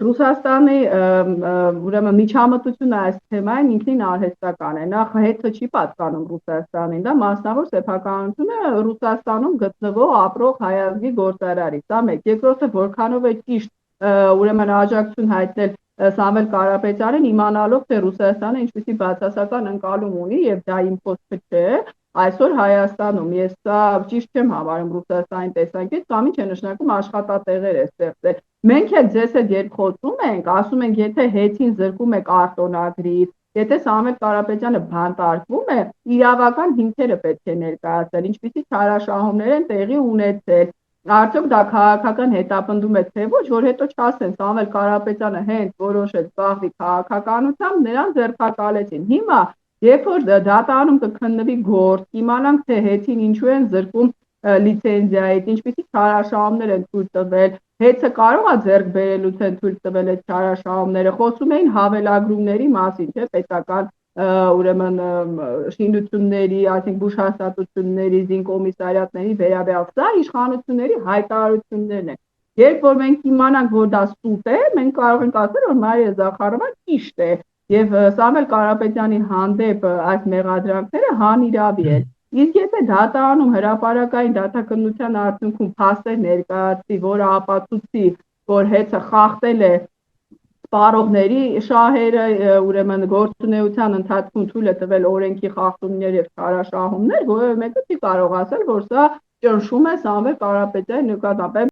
Ռուսաստանի ուրեմն միջամտությունը այս թեմային ինքնին արհեստական է։ Նախ հետը չի պատկանում Ռուսաստանին, դա մասնավոր սեփականությունը Ռուսաստանում գտնվող ապրող հայազգի գործարարի։ Դա մեկ։ Երկրորդը, որքանով է ճիշտ ուրեմն աջակցություն հայտնել Սամվել Կարապետյանին, իմանալով թե Ռուսաստանը ինչպիսի բացասական ընկալում ունի եւ դա իմ խոսքը չէ, այսօր Հայաստանում ես սա ճիշտ չեմ համարում Ռուսաստանի տեսանկյունից, կամ ինչ է նշանակում աշխատատեղեր է ստեղծել։ Մենք էլ ձեզ հետ երբ խոսում ենք, ասում ենք, եթե հեծին զրկում եք արտոնագրից, եթե Սամվել Կարապետյանը բանտարկվում է, իրավական հիմքերը պետք է ներկայացնել, ինչպիսի չարաշահումներ են տեղի ունեցել։ Արդյոք դա քաղաքական հետապնդում է թե ոչ, որ հետո չասեն Սամվել Կարապետյանը հենց որոշեց զբաղվի քաղաքականությամբ, նրան ձերբակալեցին։ Հիմա, երբ որ դատարանում կքննվի գործ, իմանանք թե հեծին ինչու են զրկում լիցենզիայից, ինչպիսի չարաշահումներ են թույլ տվել, հեծը կարող է ձեռք բերելուց են թույլ տվել այդ չարաշահումները, խոսում էին հավելագրումների մասին, չէ՞, պետական ուրեմն շինությունների, այսինքն բուժհաստատությունների, զինկոմիսարիատների վերաբերյալ, սա իշխանությունների հայտարարություններն են։ Երբ որ մենք իմանանք, որ դա սուտ է, մենք կարող ենք ասել, որ Մարիա Զախարովան ճիշտ է եւ Սամվել Կարապետյանի հանդեպ այս մեղադրանքները հանիրավի են։ Իսկ եթե դատարանում հրապարակային դատաքննության արդյունքում փաստեր ներկայացվի, որը ապացուցի, որ հեծը խախտել է սպառողների շահերը, ուրեմն գործունեության ընթացքում թույլ է տվել օրենքի խախտումներ եւ չարաշահումներ, որևէ մեկը չի կարող ասել, որ սա ճնշում է Սամվել Կարապետյանի նկատմամբ։